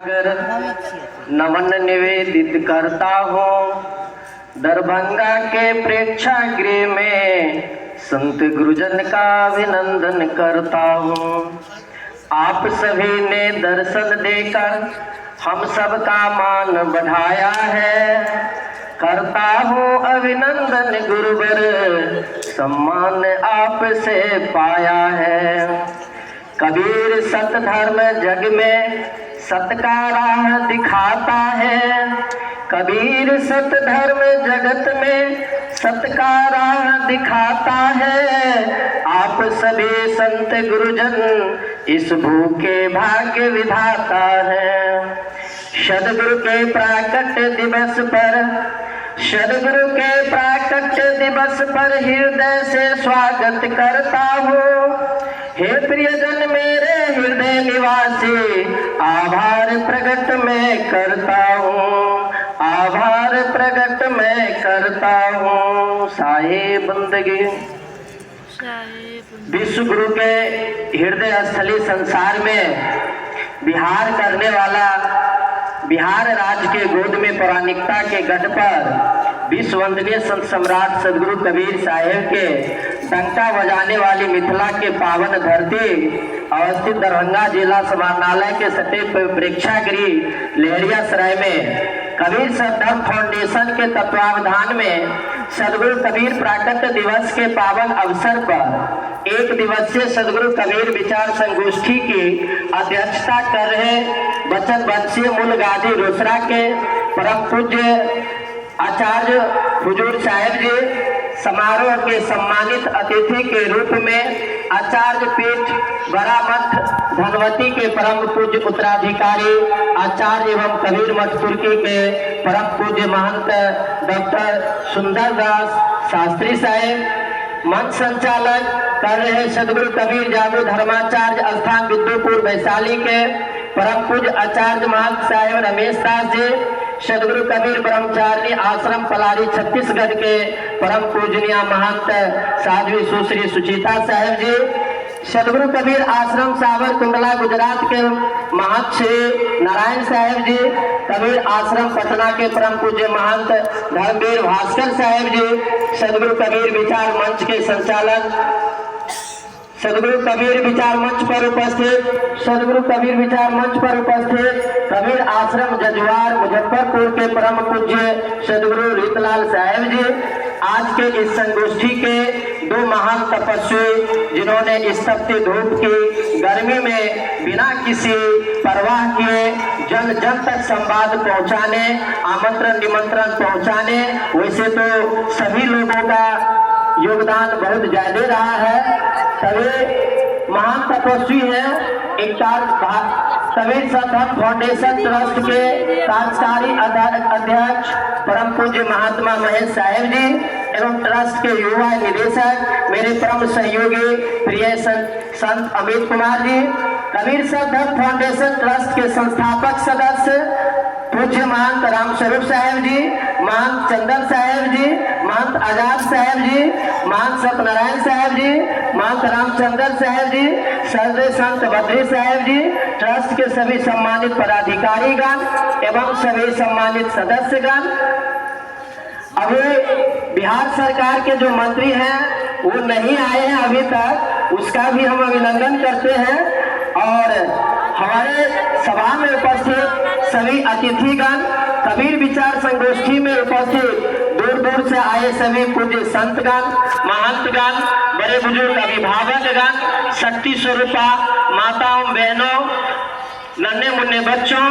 नमन निवेदित करता हूँ दरभंगा के प्रेक्षागृह में संत गुरुजन का अभिनंदन करता हूँ। आप सभी ने दर्शन देकर हम सबका मान बढ़ाया है। करता हूँ अभिनंदन गुरुवर, सम्मान आपसे पाया है। कबीर सत धर्म जग में सत का राह दिखाता है। कबीर सत धर्म जगत में सत का राह दिखाता है। आप सभी संत गुरुजन इस भूखे भाग्य विधाता है। सदगुरु के प्राकट दिवस पर सदगुरु के प्राकट दिवस पर हृदय से स्वागत करता हूँ। हे प्रियजन मेरे हृदय निवासी, आभार प्रकट मैं करता हूँ। आभार प्रकट मैं करता हूँ। साहिब बंदगी विश्व गुरु के हृदय स्थली संसार में विहार करने वाला, बिहार राज्य के गोद में पौराणिकता के गढ़ पर विश्व वंदनीय संत सम्राट सदगुरु कबीर साहेब के डंका बजाने वाली मिथिला के पावन धरती अवस्थित दरभंगा जिला समाहरणालय के सटे प्रेक्षागृह लहरिया सराय में कबीर सद्धर्म फाउंडेशन के तत्वावधान में सदगुरु कबीर प्राकट्य दिवस के पावन अवसर पर एक दिवसीय सदगुरु कबीर विचार संगोष्ठी की अध्यक्षता कर रहे बचन वंशीय मूल गादी रोसड़ा के परम पूज्य आचार्य हुजूर साहेब जी समारोह के सम्मानित अतिथि के रूप में आचार्य पीठ बड़ा मठ धनवती के परम पूज्य उत्तराधिकारी आचार्य एवं कबीर मठ तुर्की के परम पूज्य महंत डॉक्टर सुंदरदास शास्त्री साहेब, मंच संचालन कर रहे सदगुरु कबीर जागो धर्माचार्य स्थान विद्युपुर वैशाली के परम पूज्य आचार्य महंत साहेब रमेश दास जी, सदगुरु कबीर ब्रह्मचारी आश्रम पलारी छत्तीसगढ़ के परम पूजनीय महंत साध्वी सुश्री सुचिता साहेब जी, सदगुरु कबीर आश्रम सावर कुंडला गुजरात के महंत श्री नारायण साहेब जी, कबीर आश्रम पटना के परम पूज्य महंत धर्मवीर भास्कर साहेब जी, सदगुरु कबीर विचार मंच के संचालक सदगुरु कबीर विचार मंच पर उपस्थित सदगुरु कबीर विचार मंच पर उपस्थित कबीर आश्रम जजुआर मुजफ्फरपुर के परम पूज्य सदगुरु रीतलाल साहेब जी, आज के इस संगोष्ठी के दो महान तपस्वी जिन्होंने इस तपती धूप की गर्मी में बिना किसी परवाह किए जन जन तक संवाद पहुंचाने, आमंत्रण निमंत्रण पहुंचाने, वैसे तो सभी लोगों का योगदान बहुत ज्यादा रहा है। सभी महान तपस्वी हैं। एक कबीर सद्धर्म फाउंडेशन ट्रस्ट के कार्यकारी अध्यक्ष परम पूज्य महात्मा महेश साहेब जी एवं ट्रस्ट के युवा निदेशक मेरे परम सहयोगी प्रिय संत अमित कुमार जी, कबीर सद्धर्म फाउंडेशन ट्रस्ट के संस्थापक सदस्य पूज्य महंत राम स्वरूप साहेब जी, महंत चंदन साहेब जी, महंत आजाद साहेब जी, महंत सत्यनारायण साहेब जी, महंत रामचंद्र साहेब जी, सर्वे संत बद्री साहेब जी, ट्रस्ट के सभी सम्मानित पदाधिकारीगण एवं सभी सम्मानित सदस्यगण। अभी बिहार सरकार के जो मंत्री हैं वो नहीं आए हैं अभी तक, उसका भी हम अभिनंदन करते हैं। और हमारे सभा में उपस्थित सभी अतिथिगण, कबीर विचार संगोष्ठी में उपस्थित दूर दूर से आए सभी पूज्य संतगण, महंतगण, बड़े बुजुर्ग अभिभावकगण, शक्ति स्वरूपा माताओं बहनों, नन्हे मुन्ने बच्चों,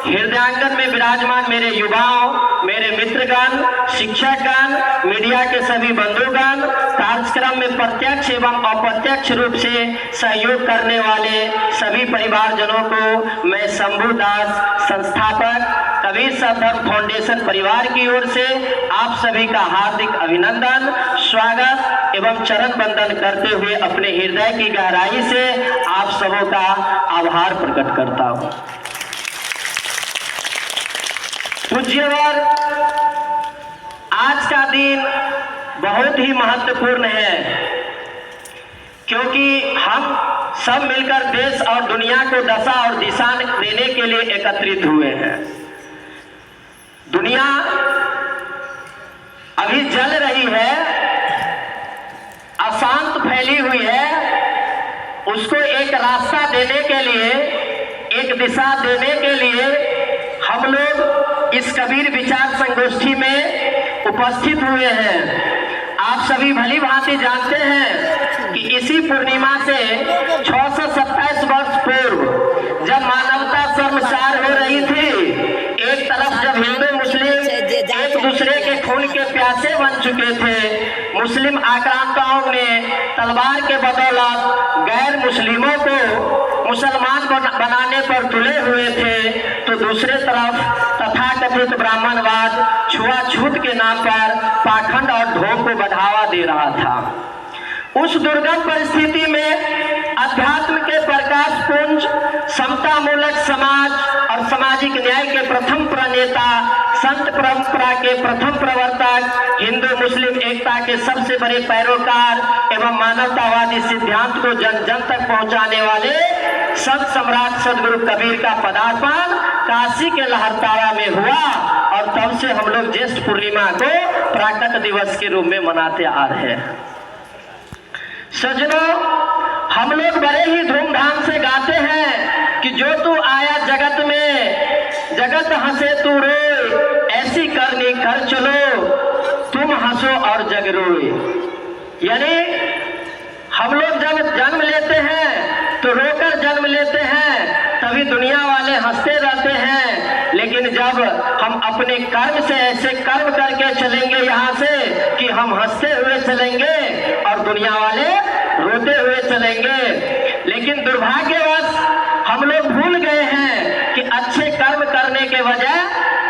हृदयांगन में विराजमान मेरे युवाओं, मेरे मित्रगण, शिक्षकगण, मीडिया के सभी बंधुगण, कार्यक्रम में प्रत्यक्ष एवं अप्रत्यक्ष रूप से सहयोग करने वाले सभी परिवारजनों को मैं शंभू दास संस्थापक कबीर सद्धर्म फाउंडेशन परिवार की ओर से आप सभी का हार्दिक अभिनंदन, स्वागत एवं चरण वंदन करते हुए अपने हृदय की गहराई से आप सबों का आभार प्रकट करता हूँ। पूज्यवर, आज का दिन बहुत ही महत्वपूर्ण है क्योंकि हम सब मिलकर देश और दुनिया को दशा और दिशा देने के लिए एकत्रित हुए हैं। दुनिया अभी जल रही है, अशांत फैली हुई है, उसको एक रास्ता देने के लिए, एक दिशा देने के लिए हम लोग इस कबीर विचार संगोष्ठी में उपस्थित हुए हैं। आप सभी भली भांति जानते हैं कि इसी पूर्णिमा से 627 वर्ष पूर्व जब मानवता शर्मसार हो रही थी, एक तरफ जब हिंदू मुस्लिम एक दूसरे के खून के प्यासे बन चुके थे, मुस्लिम आक्रांताओं ने तलवार के बदौलत गैर मुस्लिमों को मुसलमान बनाने पर तुले हुए थे, तो दूसरे तरफ तथाकथित ब्राह्मणवाद छुआछूत के नाम पर पाखंड और ढोंग को बढ़ावा दे रहा था। उस दुर्गम परिस्थिति में अध्यात्म के प्रकाश पुंज, समता मूलक समाज और सामाजिक न्याय के प्रथम प्रणेता, संत परंपरा के प्रथम प्रवर्तक, हिंदू मुस्लिम एकता के सबसे बड़े पैरोकार एवं मानवतावादी सिद्धांत को जन जन तक पहुंचाने वाले संत सम्राट सदगुरु कबीर का पदार्पण काशी के लहरतारा में हुआ, और तब से हम लोग ज्येष्ठ पूर्णिमा को प्राकट दिवस के रूप में मनाते आ रहे हैं। सज्जनों, हम लोग बड़े ही धूमधाम से गाते हैं कि जो तू आया जगत में, जगत हंसे तू रोए, ऐसी करनी कर चलो, तुम हंसो और जग रोए। यानी हम लोग जब जन्म लेते हैं तो रोकर जन्म लेते हैं, तभी दुनिया वाले हंसते रहते हैं, लेकिन जब हम अपने कर्म से ऐसे कर्म करके चलेंगे यहाँ से कि हम हंसते हुए चलेंगे और दुनिया वाले रोते हुए चलेंगे। लेकिन दुर्भाग्यवश हम लोग भूल गए हैं कि अच्छे कर्म करने के बजाय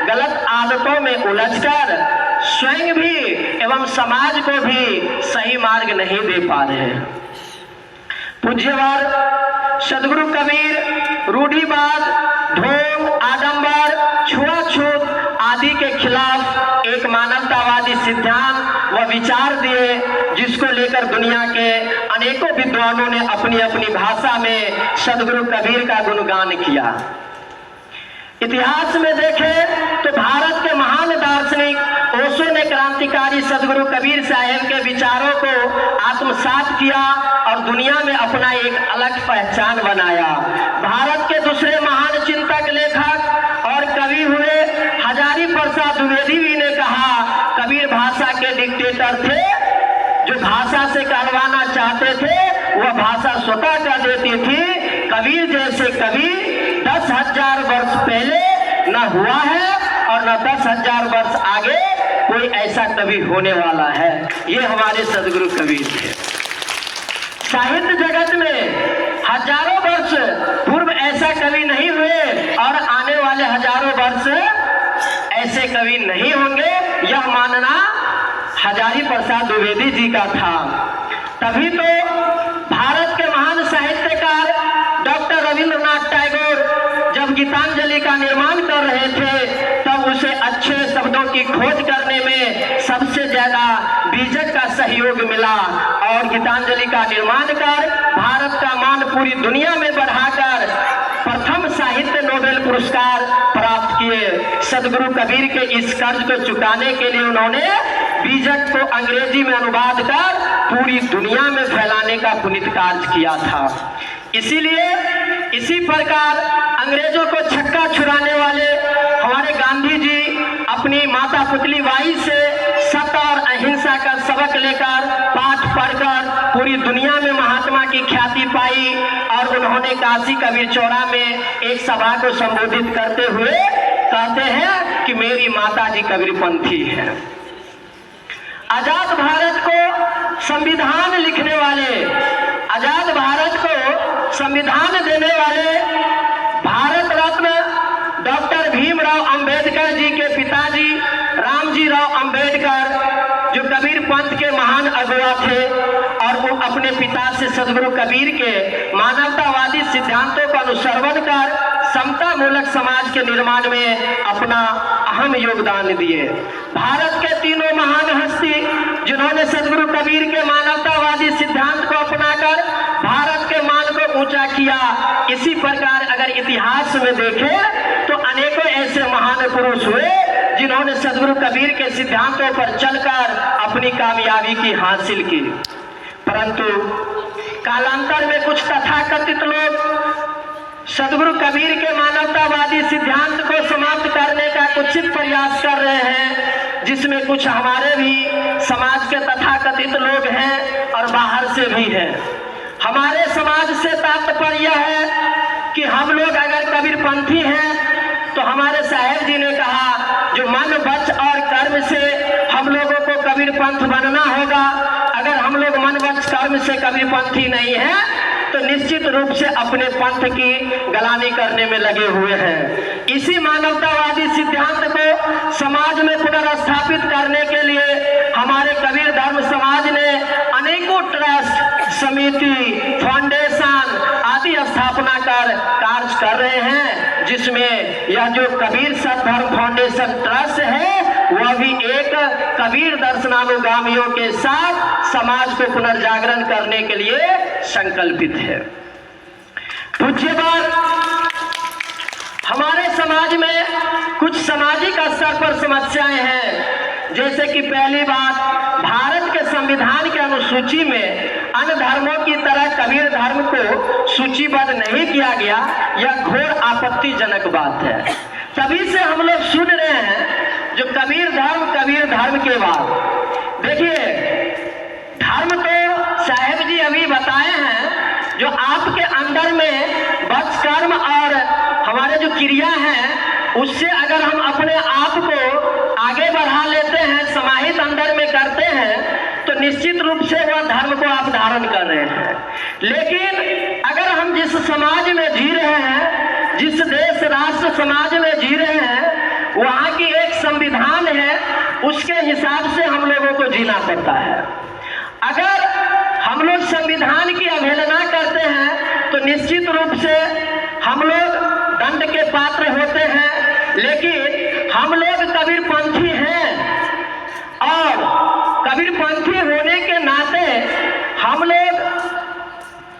गलत आदतों में उलझकर स्वयं भी एवं समाज को भी सही मार्ग नहीं दे पा रहे हैं। पूज्यवर सदगुरु कबीर रूढ़िवाद, ढोंग, आडंबर, छुआछूत आदि के खिलाफ एक मानवतावादी सिद्धांत व विचार दिए, जिसको लेकर दुनिया के अनेकों विद्वानों ने अपनी अपनी भाषा में सदगुरु कबीर का गुणगान किया। इतिहास में देखें तो भारत के महान दार्शनिक ओशो ने क्रांतिकारी सदगुरु कबीर साहब के विचारों को आत्मसात किया और दुनिया में अपना एक अलग पहचान बनाया। भारत के दूसरे महान चिंतक, लेखक और कवि हुए हजारी प्रसाद द्विवेदी ने कहा, कबीर भाषा के डिक्टेटर थे, जो भाषा से कहलवाना चाहते थे वह भाषा स्वतः कर देती थी। कबीर जैसे कवि 10,000 वर्ष पहले न हुआ है और न 10,000 वर्ष आगे कोई ऐसा कवि होने वाला है। ये हमारे सदगुरु कबीर थे। साहित्य जगत में हजारों वर्ष पूर्व ऐसा कवि नहीं हुए और आने वाले हजारों वर्ष ऐसे कवि नहीं होंगे, यह मानना हजारी प्रसाद द्विवेदी जी का था। तभी तो भारत के महान साहित्यकार डॉक्टर रविंद्रनाथ टैगोर जब गीतांजलि का निर्माण कर रहे थे, तब उसे अच्छे शब्दों की खोज करने में सबसे ज्यादा बीजक का सहयोग मिला और गीतांजलि का निर्माण कर भारत का मान पूरी दुनिया में बढ़ाकर प्रथम साहित्य नोबेल पुरस्कार प्राप्त किए। सदगुरु कबीर के इस कर्ज को चुकाने के लिए उन्होंने बीजक को अंग्रेजी में अनुवाद कर पूरी दुनिया में फैलाने का पुनीत कार्य किया था। इसीलिए इसी प्रकार अंग्रेजों को छक्का छुड़ाने वाले हमारे गांधी जी अपनी माता पुतली बाई से सत्य और अहिंसा का सबक लेकर पाठ पढ़कर पूरी दुनिया में महात्मा की ख्याति पाई और उन्होंने काशी कबीर चौरा में एक सभा को संबोधित करते हुए कहते हैं कि मेरी माता जी कबीरपंथी है। आजाद भारत को संविधान लिखने वाले, आजाद भारत को संविधान देने वाले भारत रत्न डॉक्टर भीमराव अंबेडकर जी के पिताजी रामजी राव अंबेडकर, जो कबीर पंथ के महान अगुवा थे और वो अपने पिता से सदगुरु कबीर के मानवतावादी सिद्धांतों का अनुसरण कर समता मूलक समाज के निर्माण में अपना अहम योगदान दिए। भारत के तीनों महान हस्ती जिन्होंने सदगुरु कबीर के मानवतावादी सिद्धांत को अपनाकर भारत के मान को ऊंचा किया। इसी प्रकार अगर इतिहास में देखें तो अनेकों ऐसे महान पुरुष हुए जिन्होंने सदगुरु कबीर के सिद्धांतों पर चलकर अपनी कामयाबी की हासिल की। परंतु कालांतर में कुछ तथाकथित लोग सदगुरु कबीर के मानवतावादी सिद्धांत को समाप्त करने का कुत्सित प्रयास कर रहे हैं, जिसमें कुछ हमारे भी समाज के तथाकथित लोग हैं और बाहर से भी हैं। हमारे समाज से तात्पर्य है कि हम लोग अगर कबीरपंथी हैं तो हमारे साहेब जी ने कहा जो मन वच और कर्म से हम लोगों को कबीरपंथ बनना होगा। अगर हम लोग मन वच कर्म से कबीरपंथी नहीं है तो निश्चित रूप से अपने पंथ की गलानी करने में लगे हुए हैं। इसी मानवतावादी सिद्धांत को समाज में पुनर्स्थापित करने के लिए हमारे कबीर धर्म समाज ने अनेकों ट्रस्ट, समिति, फाउंडेशन आदि स्थापना कर कार्य कर रहे हैं, जिसमें यह जो कबीर सद्धर्म फाउंडेशन ट्रस्ट है वह भी एक कबीर दर्शनानुगामियों के साथ समाज को पुनर्जागरण करने के लिए संकल्पित है। पूज्यवर, हमारे समाज में कुछ सामाजिक स्तर पर समस्याएं हैं। जैसे कि पहली बात, भारत के संविधान के अनुसूची में अन्य धर्मों की तरह कबीर धर्म को सूचीबद्ध नहीं किया गया। यह घोर आपत्तिजनक बात है। तभी से हम लोग सुन रहे हैं जो कबीर धर्म के बाद देखिए, धर्म तो साहेब जी अभी बताए हैं, जो आपके अंदर में वच कर्म और हमारे जो क्रिया हैं उससे अगर हम अपने आप को आगे बढ़ा लेते हैं, समाहित अंदर में करते हैं, तो निश्चित रूप से वह धर्म को आप धारण कर रहे हैं। लेकिन अगर हम जिस समाज में जी रहे हैं, जिस देश राष्ट्र समाज में जी रहे हैं, वहाँ की एक संविधान है, उसके हिसाब से हम लोगों को जीना पड़ता है। अगर हम लोग संविधान की अवहेलना करते हैं तो निश्चित रूप से हम लोग दंड के पात्र होते हैं। लेकिन हम लोग कबीरपंथी हैं और कबीरपंथी होने के नाते हम लोग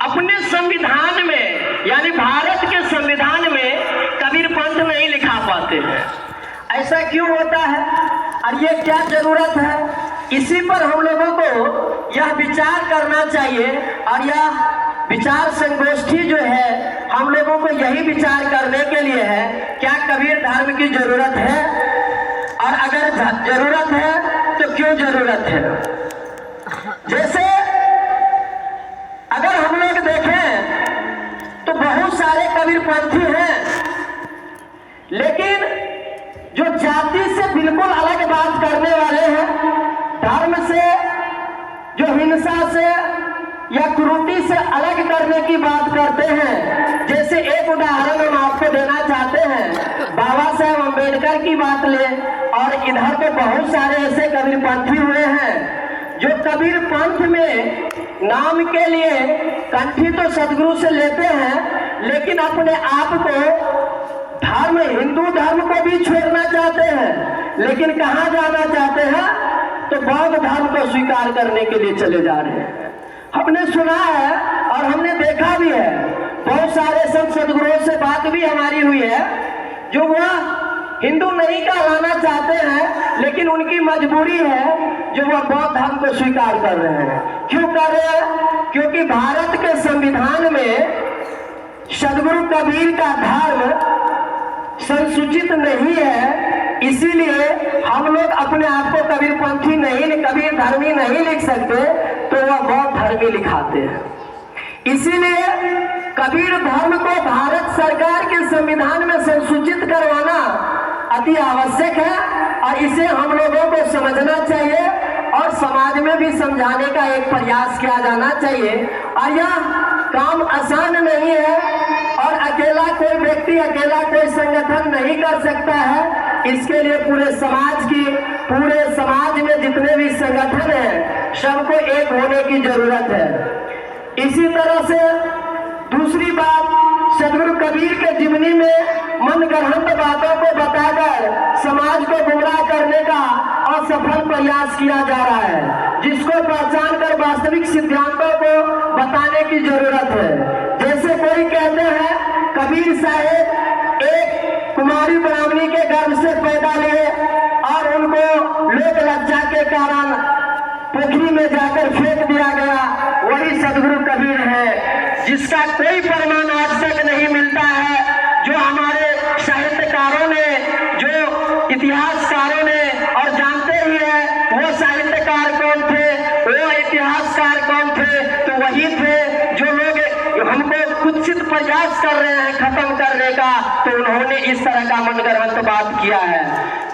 अपने संविधान में, यानी भारत के संविधान में कबीरपंथ नहीं लिखा पाते हैं। ऐसा क्यों होता है और ये क्या जरूरत है? इसी पर हम लोगों को यह विचार करना चाहिए और यह विचार संगोष्ठी जो है हम लोगों को यही विचार करने के लिए है, क्या कबीर धर्म की जरूरत है और अगर जरूरत है तो क्यों जरूरत है। जैसे अगर हम लोग देखें तो बहुत सारे कबीरपंथी हैं, लेकिन जो जाति से बिल्कुल अलग बात करने वाले हैं, धर्म से, जो हिंसा से या क्रूरता से अलग करने की बात करते हैं। जैसे एक उदाहरण हम आपको देना चाहते हैं, बाबा साहेब अम्बेडकर की बात ले, और इधर तो बहुत सारे ऐसे कबीरपंथी हुए हैं जो कबीरपंथ में नाम के लिए कंठी तो सदगुरु से लेते हैं, लेकिन अपने आप को धर्म, हिंदू धर्म को भी छोड़ना चाहते हैं, लेकिन कहाँ जाना चाहते हैं तो बौद्ध धर्म को स्वीकार करने के लिए चले जा रहे हैं। हमने सुना है और हमने देखा भी है, बहुत सारे संत सदगुरुओं से बात भी हमारी हुई है जो वह हिंदू नहीं कहलाना चाहते हैं, लेकिन उनकी मजबूरी है जो वह बौद्ध धर्म को स्वीकार कर रहे हैं। क्यों कर रहे हैं? क्योंकि भारत के संविधान में सदगुरु कबीर का धर्म संसूचित नहीं है, इसीलिए हम लोग अपने आप को कबीरपंथी नहीं, कबीर धर्मी नहीं लिख सकते, तो वह बौद्ध धर्मी लिखाते हैं। इसीलिए कबीर धर्म को भारत सरकार के संविधान में संसूचित करवाना अति आवश्यक है और इसे हम लोगों को समझना चाहिए और समाज में भी समझाने का एक प्रयास किया जाना चाहिए। और यह काम आसान नहीं है और अकेला कोई व्यक्ति, अकेला कोई संगठन नहीं कर सकता है। इसके लिए पूरे समाज में जितने भी संगठन हैं सबको एक होने की जरूरत है। इसी तरह से दूसरी बात, सदगुरु कबीर के जीवनी में मनगढ़ंत बातों को बताकर समाज को गुमराह करने का असफल प्रयास किया जा रहा है, जिसको पहचान कर वास्तविक वास्तविक सिद्धांतों को बताने की जरूरत है। जैसे कोई कहते हैं कबीर साहब एक कुमारी ब्राह्मणी के गर्भ से पैदा लिए और उनको लोक लज्जा के कारण पोखरी में जाकर फेंक दिया गया, वही सदगुरु कबीर है, जिसका कोई प्रमाण आज तक नहीं मिलता है। जो हमारे साहित्यकारों ने, जो इतिहासकारों ने, और जानते ही है वो साहित्यकार कौन थे, वो इतिहासकार कौन थे, तो वही थे जो लोग हमको कुत्सित प्रयास कर रहे हैं खत्म करने का, तो उन्होंने इस तरह का मनगढ़ंत बात किया है।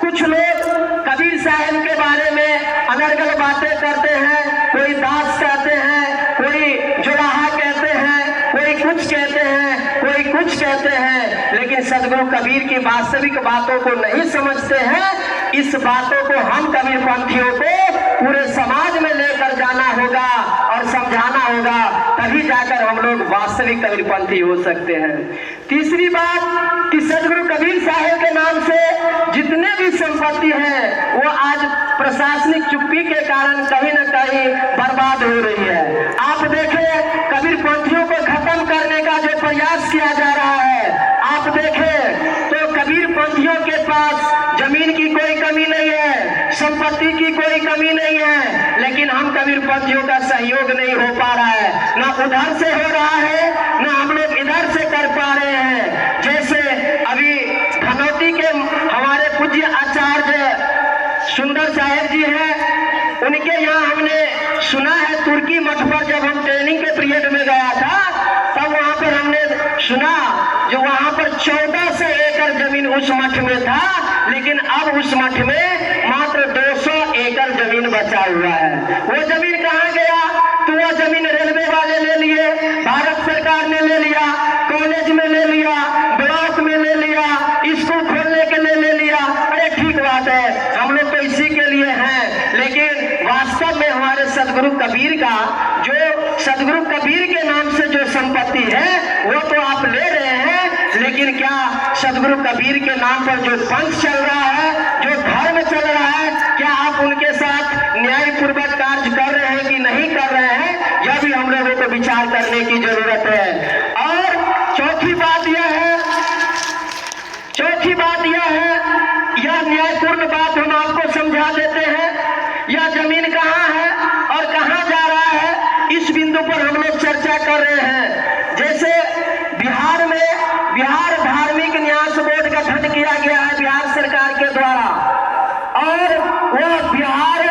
कुछ लोग कबीर साहब के बारे में अनर्गल बातें करते हैं, कोई दास कहते हैं, कोई जुलाहा कहते हैं, कोई कुछ कहते हैं, कोई कुछ कहते हैं, लेकिन सदगुरु कबीर की वास्तविक बातों को नहीं समझते हैं। इस बातों को हम कबीर पंथियों को पूरे समाज में लेकर जाना होगा और समझाना होगा, तभी जाकर हम लोग वास्तविक कबीर पंथी हो सकते हैं। तीसरी बात कि सदगुरु कबीर साहब के नाम से जितने भी संपत्ति है वो आज प्रशासनिक चुप्पी के कारण कहीं न कहीं बर्बाद हो रही है। आप देखें कबीर पंथियों को खत्म करने का जो प्रयास किया जा रहा है, आप देखें तो कबीर पंथियों के पास जमीन की कोई कमी नहीं है, संपत्ति की कोई कमी नहीं है, लेकिन हम कबीर पंथियों का सहयोग नहीं हो पा रहा है, ना उधर से हो रहा है, ना हम लोग इधर से कर पा रहे हैं। जैसे अभी धनौती के हमारे पूज्य आचार्य सुंदर साहेब जी हैं, उनके यहाँ हमने सुना है तुर्की मठ पर जब हम ट्रेनिंग के पीरियड में गया था, तब वहाँ पर हमने सुना जो वहाँ पर 1400 एकड़ जमीन उस मठ में था, लेकिन अब उस मठ में मात्र 200 एकड़ जमीन बचा हुआ है। वो जमीन कहाँ गया? तो वो जमीन रेलवे वाले ले लिए, भारत सरकार ने ले लिया, कॉलेज में ले लिया, ब्लॉक में ले लिया, स्कूल खोलने के लिए ले लिया। अरे ठीक बात है, हम लोग तो इसी के लिए हैं, लेकिन वास्तव में हमारे सदगुरु कबीर का जो सदगुरु कबीर के नाम से जो संपत्ति है वो तो आप ले रहे हैं, लेकिन क्या सदगुरु कबीर के नाम पर जो पंथ चल रहा है, जो धर्म चल रहा है, क्या आप उनके साथ न्यायपूर्वक कार्य कर रहे हैं कि नहीं कर रहे हैं, यह भी हम लोगों को विचार करने की जरूरत है। और चौथी बात यह है, यह न्यायपूर्ण बात हम आपको समझा देते हैं, यह जमीन कहाँ है और कहाँ जा रहा है, इस बिंदु पर हम लोग चर्चा कर रहे हैं। जैसे बिहार में बिहार धार्मिक न्यास बोर्ड का गठन किया गया है बिहार सरकार के द्वारा, और वह बिहार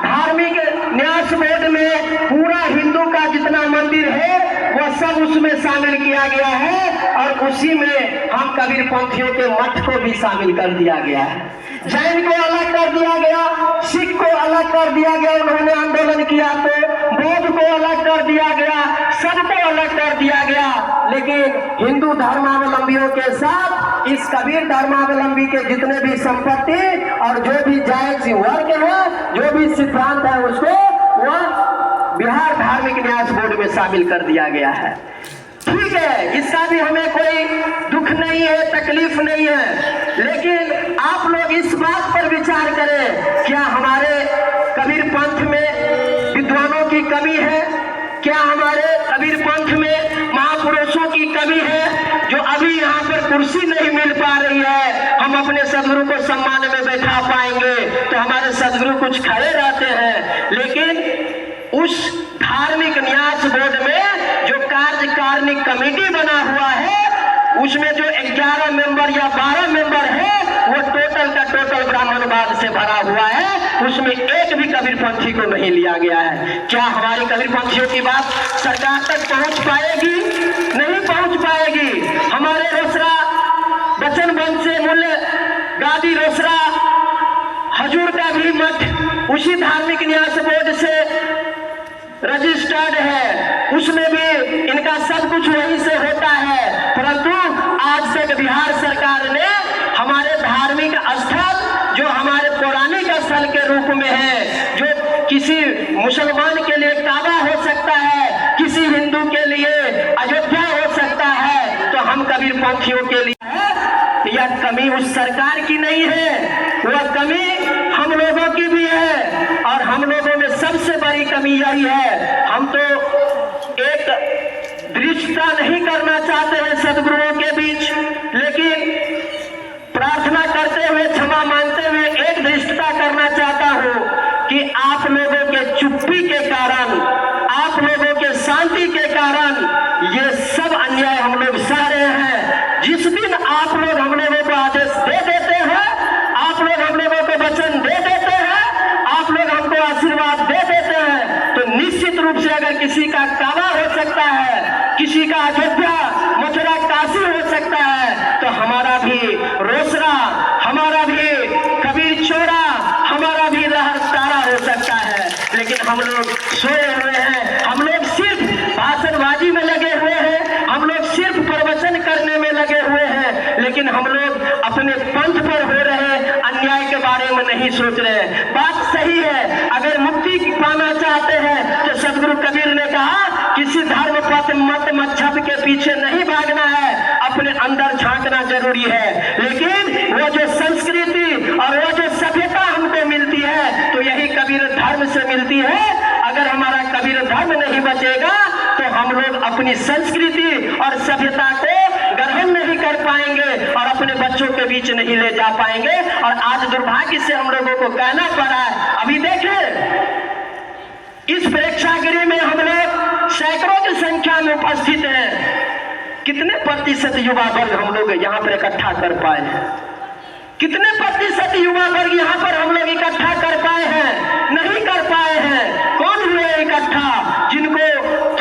धार्मिक न्यास बोर्ड में पूरा हिंदू का जितना मंदिर है वह सब उसमें शामिल किया गया है, और उसी में हम कबीर पंथियों के मठ को भी शामिल कर दिया गया है। जैन को अलग कर दिया गया, सिख को अलग कर दिया गया, उन्होंने आंदोलन किया, तो बौद्ध को अलग कर दिया गया, सबको अलग कर दिया गया, लेकिन हिंदू धर्मावलंबियों के साथ इस कबीर धर्मावलंबी के जितने भी संपत्ति और जो भी जायज वर्ग है, जो भी सिद्धांत है, उसको वह बिहार धार्मिक न्यास बोर्ड में शामिल कर दिया गया है। ठीक है, इसका भी हमें कोई दुख नहीं है, तकलीफ नहीं है, लेकिन आप लोग इस बात पर विचार करें, क्या हमारे कबीर पंथ में विद्वानों की कमी है? क्या हमारे कबीर पंथ में महापुरुषों की कमी है? जो अभी यहाँ पर कुर्सी नहीं मिल पा रही है, हम अपने सदगुरु को सम्मान में बैठा पाएंगे, तो हमारे सदगुरु कुछ खड़े रहते हैं, लेकिन उस धार्मिक न्यास बोर्ड में जो कार्यकारिणी कमेटी बना हुआ है, उसमें जो 11 मेंबर या 12 मेंबर है, वो टोटल का टोटल ब्राह्मणवाद से भरा हुआ है, उसमें एक भी कबीर पंथी को नहीं लिया गया है। क्या हमारी कबीर पंथियों की बात सरकार तक पहुंच पाएगी? नहीं पहुंच पाएगी। हमारे रोसड़ा बचन वंश से मूल्य गादी रोसड़ा हजूर का भी मठ उसी धार्मिक न्यास बोर्ड से रजिस्टर्ड है, उसमें भी इनका सब कुछ वहीं से होता है, परंतु आज तक बिहार सरकार ने हमारे धार्मिक स्थल जो हमारे पौराणिक स्थल के रूप में है, जो किसी मुसलमान के लिए काबा हो सकता है, किसी हिंदू के लिए अयोध्या हो सकता है, तो हम कबीर पंथियों के लिए यह कमी उस सरकार की नहीं है, वह कमी हम लोगों की भी है। और हम लोगों में सबसे बड़ी कमी यही है, हम तो एक दृष्टता नहीं करना चाहते हैं सदगुरुओं के बीच, लेकिन प्रार्थना करते हुए, क्षमा मांगते हुए एक दृष्टता करना चाहता हूं कि आप लोगों के चुप्पी के कारण, आप लोगों के शांति के कारण ये सब अन्याय हम लोग सह रहे हैं। जिस दिन आप लोग हम लोगों को आदेश दे देते हैं, आप लोग हम लोगों को वचन दे देते हैं, आप लोग हमको आशीर्वाद दे देते हैं, तो निश्चित रूप से अगर किसी का काबा हो सकता है, किसी का अयोध्या, मथुरा, काशी हो सकता है, तो हमारा भी रोसड़ा, हमारा भी कबीर चौड़ा, हमारा भी लहर तारा हो सकता है। लेकिन हम लोग सोए हुए हैं, हम लोग सिर्फ भाषणबाजी में लगे हुए हैं, हम लोग सिर्फ प्रवचन करने में लगे हुए हैं, लेकिन हम लोग अपने पंथ पर हो रहे अन्याय के बारे में नहीं सोच रहे। बात सही है, अगर मुक्ति पाना चाहते हैं तो सदगुरु कबीर ने कहा किसी धर्म पथ मत मजहब के पीछे नहीं भागना है, अपने अंदर झांकना जरूरी है। लेकिन वो जो संस्कृति और वो जो सभ्यता हमको मिलती है तो यही कबीर धर्म से मिलती है। अगर हमारा कबीर धर्म नहीं बचेगा तो हम लोग अपनी संस्कृति और सभ्यता को ग्रहण नहीं कर पाएंगे और अपने बच्चों के बीच नहीं ले जा पाएंगे। और आज दुर्भाग्य से हम लोगों को कहना पड़ा है, अभी देखें इस प्रेक्षागृह में हम लोग सैकड़ों की संख्या में उपस्थित हैं, कितने प्रतिशत युवा वर्ग हम लोग यहाँ पर इकट्ठा कर पाए हैं? कितने प्रतिशत युवा वर्ग यहाँ पर हम लोग इकट्ठा कर पाए हैं? नहीं कर पाए हैं। कौन हुए इकट्ठा? जिनको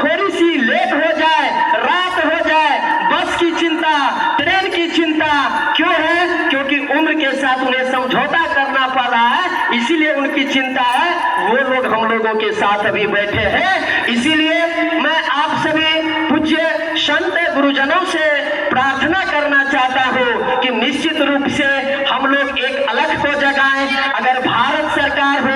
थोड़ी सी लेट हो जाए, रात हो जाए, बस की चिंता, ट्रेन की चिंता क्यों है? क्योंकि उम्र के साथ उन्हें समझौता करना पड़ रहा है, इसीलिए उनकी चिंता है। वो लोग हम लोगों के साथ अभी बैठे हैं। इसीलिए मैं आप सभी पूज्य संत गुरुजनों से प्रार्थना करना चाहता हूँ कि निश्चित रूप से हम लोग एक अलख को जगाएं। अगर भारत सरकार हो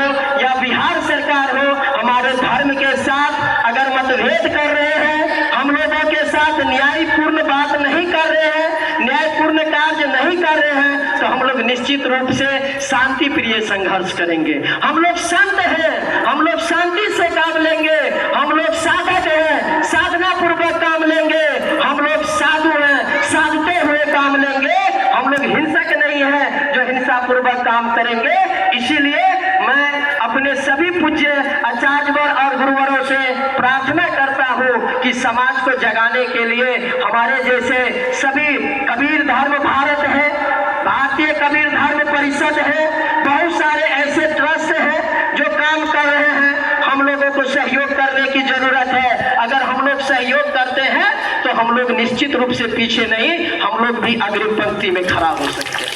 या बिहार सरकार हो, हमारे धर्म के साथ अगर मतभेद कर रहे हैं, हम लोगों के साथ न्यायपूर्ण बात नहीं कर रहे हैं, न्यायपूर्ण कार्य नहीं कर रहे हैं, तो हम लोग निश्चित रूप से शांति प्रिय संघर्ष करेंगे। हम लोग संत हैं, हम लोग शांति से काम लेंगे, हम लोग साधक हैं, साधना पूर्वक काम लेंगे, हम लोग साधु हैं, साधते हुए काम लेंगे, हम लोग हिंसक नहीं है जो हिंसा पूर्वक काम करेंगे। इसीलिए मैं अपने सभी पूज्य आचार्यवर और गुरुवरों से प्रार्थना करता हूँ कि समाज को जगाने के लिए हमारे जैसे सभी कबीर धर्म भारत है, भारतीय कबीर धर्म परिषद है, बहुत सारे ऐसे ट्रस्ट हैं जो काम कर रहे हैं। हम लोगों को सहयोग करने की जरूरत है। अगर हम लोग सहयोग करते हैं तो हम लोग निश्चित रूप से पीछे नहीं, हम लोग भी अग्रिम पंक्ति में खड़ा हो सकते हैं।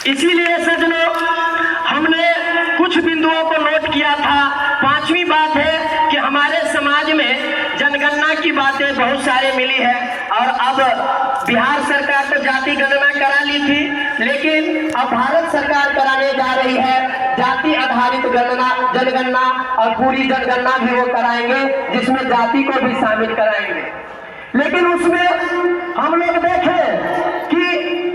इसीलिए सज्जनों, हमने कुछ बिंदुओं को नोट किया था। पांचवी बात है कि हमारे समाज में जनगणना की बातें बहुत सारे मिली है और अब बिहार सरकार तो जाति गणना करा ली थी, लेकिन अब भारत सरकार कराने जा रही है जाति आधारित गणना, जनगणना, और पूरी जनगणना भी वो कराएंगे जिसमें जाति को भी शामिल कराएंगे। लेकिन उसमें हम लोग देखें कि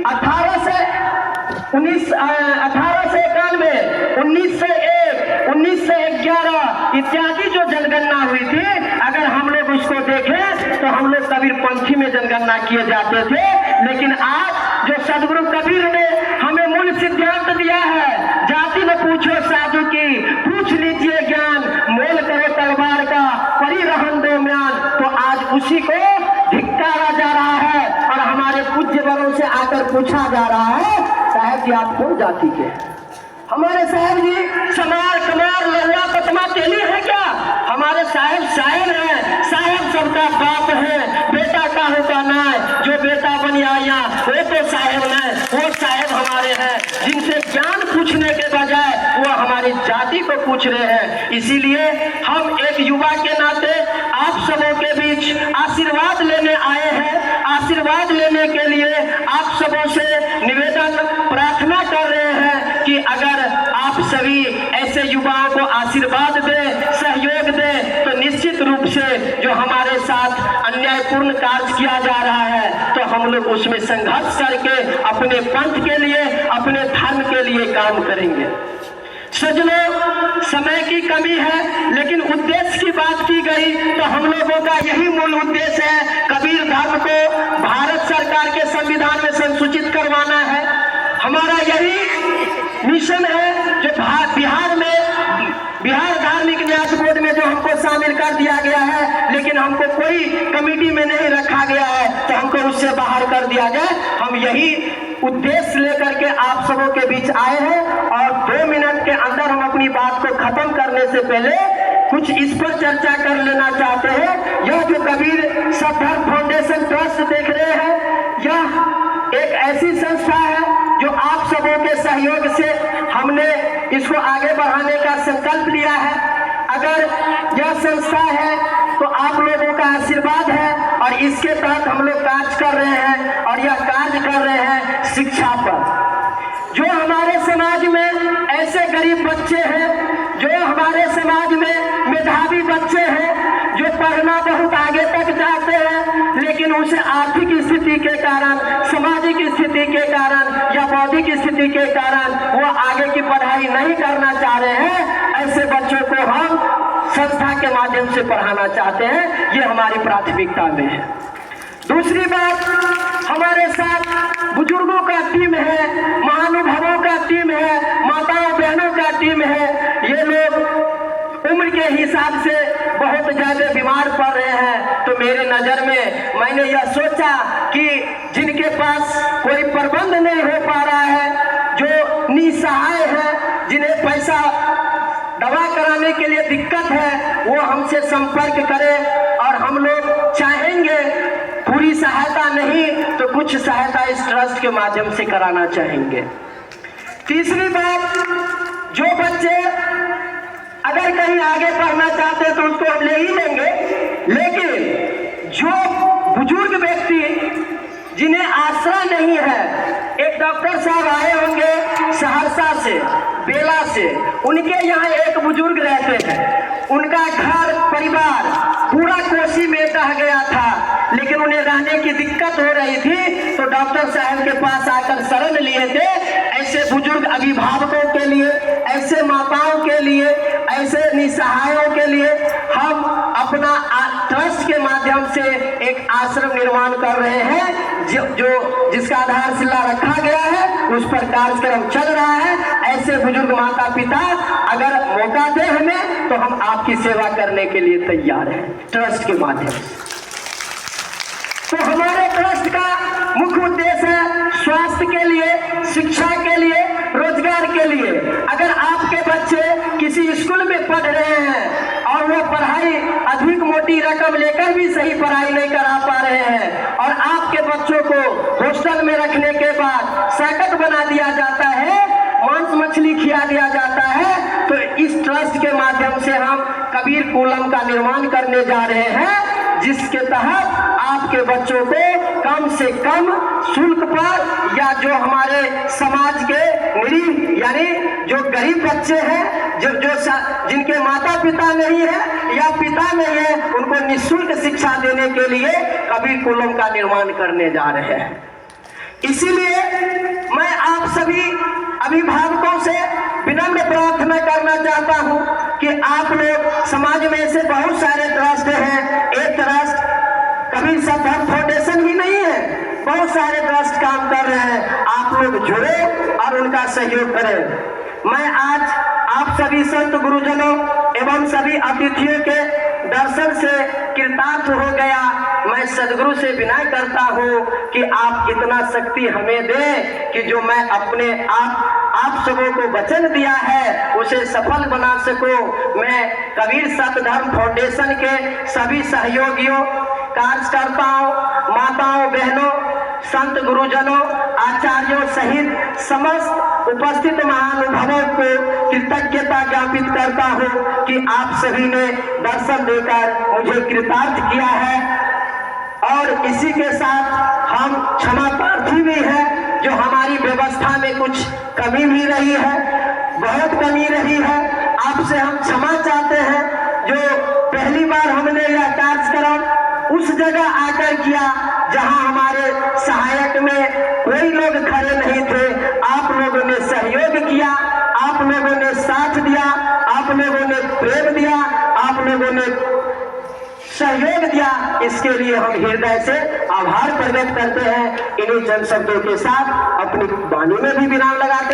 1891, 1901, 1911 इत्यादि जो जनगणना हुई थी, अगर हम लोग उसको देखें तो हम लोग कबीर पंथी में जनगणना किए जाते थे। लेकिन आज जो सदगुरु कबीर ने हमें मूल सिद्धांत दिया है, जाति न पूछो साधु की, पूछ लीजिए ज्ञान, मोल करो तलवार का, परी रहन दो म्यान, तो आज उसी को धिक्कारा जा रहा है और हमारे पूज्य वरों से आकर पूछा जा रहा है, साहब जी आप कौन जाति के? हमारे साहब जी समार कमार लहुआ पतमा तेली है क्या? हमारे साहब साहिब हैं, साहब सबका बाप है, बेटा का होता ना है, जो बेटा बन आया वो तो साहब है, वो साहब हमारे हैं, जिनसे ज्ञान पूछने के बजाय वो हमारी जाति को पूछ रहे हैं। इसीलिए हम एक युवा के नाते आप सबों के बीच आशीर्वाद लेने आए हैं। आशीर्वाद लेने के लिए आप सबों से निवेदन प्रार्थना कर रहे हैं कि अगर आप सभी ऐसे युवाओं को आशीर्वाद दें, सहयोग दें, तो निश्चित रूप से जो हमारे साथ अन्यायपूर्ण कार्य किया जा रहा है तो हम लोग उसमें संघर्ष करके अपने पंथ के लिए, अपने धर्म के लिए काम करेंगे। सज्जनों, समय की कमी है, लेकिन उद्देश्य की बात की गई तो हम लोगों का यही मूल उद्देश्य है, कबीर धर्म को भारत सरकार के संविधान में संसूचित करवाना है। हमारा यही मिशन है जो बिहार धार्मिक न्यास बोर्ड में जो हमको शामिल कर दिया गया है, लेकिन हमको कोई कमेटी में नहीं रखा गया है, तो हमको उससे बाहर कर दिया जाए। हम यही उद्देश्य लेकर के आप सबों के बीच आए हैं और 2 मिनट के अंदर हम अपनी बात को खत्म करने से पहले कुछ इस पर चर्चा कर लेना चाहते हैं। यह जो कबीर सतधर्म फाउंडेशन ट्रस्ट देख रहे हैं, यह एक ऐसी संस्था है जो आप सबों के सहयोग से हमने इसको आगे बढ़ाने का संकल्प लिया है। अगर यह संस्था है तो आप लोगों का आशीर्वाद है और इसके तहत हम लोग कार्य कर रहे हैं और यह कार्य कर रहे हैं शिक्षा पर। जो हमारे समाज में ऐसे गरीब बच्चे हैं, जो हमारे समाज में मेधावी बच्चे हैं, जो पढ़ना बहुत आगे तक जाते हैं, लेकिन उसे आर्थिक स्थिति के कारण, सामाजिक स्थिति के कारण या बौद्धिक स्थिति के कारण वो आगे की पढ़ाई नहीं करना चाह रहे हैं, ऐसे बच्चों को हम संस्था के माध्यम से पढ़ाना चाहते हैं। ये हमारी प्राथमिकता में है। दूसरी बात, हमारे साथ बुजुर्गों का टीम है, महानुभावों का टीम है, माताओं बहनों का टीम है। ये लोग उम्र के हिसाब से बहुत ज्यादा बीमार पड़ रहे हैं, तो मेरे नजर में मैंने यह सोचा कि जिनके पास कोई प्रबंध नहीं हो पा रहा है, जो निसहाय है, जिन्हें पैसा दवा कराने के लिए दिक्कत है, वो हमसे संपर्क करें और हम लोग चाहेंगे पूरी सहायता नहीं तो कुछ सहायता इस ट्रस्ट के माध्यम से कराना चाहेंगे। तीसरी बात, जो बच्चे अगर कहीं आगे पढ़ना चाहते हैं तो उसको हम ले ही लेंगे, लेकिन जो बुजुर्ग व्यक्ति जिन्हें आसरा नहीं है, एक डॉक्टर साहब आए होंगे सहरसा से, बेला से, उनके यहाँ एक बुजुर्ग रहते हैं, उनका घर परिवार पूरा कोसी में ढह गया था, लेकिन उन्हें रहने की दिक्कत हो रही थी, तो डॉक्टर साहब के पास आकर शरण लिए थे। ऐसे बुजुर्ग अभिभावकों के लिए, ऐसे माताओं के लिए, ऐसे निसहायों के लिए हम अपना ट्रस्ट के माध्यम से एक आश्रम निर्माण कर रहे हैं, जो जिसका आधारशिला रखा गया है, उस पर कार्यक्रम चल रहा है। ऐसे बुजुर्ग माता पिता अगर मौका दे हमें तो हम आपकी सेवा करने के लिए तैयार हैं ट्रस्ट के माध्यम से। तो हमारे ट्रस्ट का मुख्य उद्देश्य है स्वास्थ्य के लिए, शिक्षा के लिए, रोजगार के लिए। अगर आपके बच्चे किसी स्कूल में पढ़ रहे हैं और वो पढ़ाई अधिक मोटी रकम लेकर भी सही पढ़ाई नहीं करा पा रहे हैं और आपके बच्चों को हॉस्टल में रखने के बाद सैकट बना दिया जाता है, मांस मछली खिला दिया जाता है, तो इस ट्रस्ट के माध्यम से हम कबीर कुलम का निर्माण करने जा रहे हैं, जिसके तहत आपके बच्चों को कम से कम शुल्क पर, या जो हमारे समाज के गरीब यानी जो गरीब बच्चे हैं, जो जिनके माता पिता नहीं है या पिता नहीं है, उनको निःशुल्क शिक्षा देने के लिए कबीर कुलम का निर्माण करने जा रहे हैं। इसीलिए मैं आप सभी अभिभावकों से विनम्र प्रार्थना करना चाहता हूं कि आप लोग, समाज में ऐसे बहुत सारे ट्रस्ट हैं, एक ट्रस्ट कबीर सतधर्म फाउंडेशन ही नहीं है, बहुत सारे ट्रस्ट काम कर रहे हैं, आप लोग जुड़े और उनका सहयोग करें। मैं आज आप सभी संत गुरुजनों एवं सभी अतिथियों के दर्शन से कृतार्थ हो गया। मैं सदगुरु से विनय करता हूँ कि आप इतना शक्ति हमें दें कि जो मैं अपने आप सबों को वचन दिया है उसे सफल बना सकूं। मैं कबीर सतधर्म फाउंडेशन के सभी सहयोगियों, कार्यकर्ताओं, माताओं बहनों, संत गुरुजनों, आचार्यों सहित समस्त उपस्थित महानुभावों को कृतज्ञता ज्ञापित करता हूँ कि आप सभी ने दर्शन देकर मुझे कृतार्थ किया है। और इसी के साथ हम क्षमा प्रार्थी भी हैं, जो हमारी व्यवस्था में कुछ कमी भी रही है, बहुत कमी रही है, आपसे हम क्षमा चाहते हैं। जो पहली बार हमने यह कार्यक्रम उस जगह आकर किया जहां हमारे सहायक में कोई लोग खड़े नहीं थे। आप लोगों ने सहयोग किया, आप लोगों ने साथ दिया, आप लोगों ने प्रेम दिया, आप लोगों ने सहयोग दिया। इसके लिए हम हृदय से आभार प्रकट करते हैं। इन्हीं चंद शब्दों के साथ अपनी वाणी में भी विराम लगाते हैं।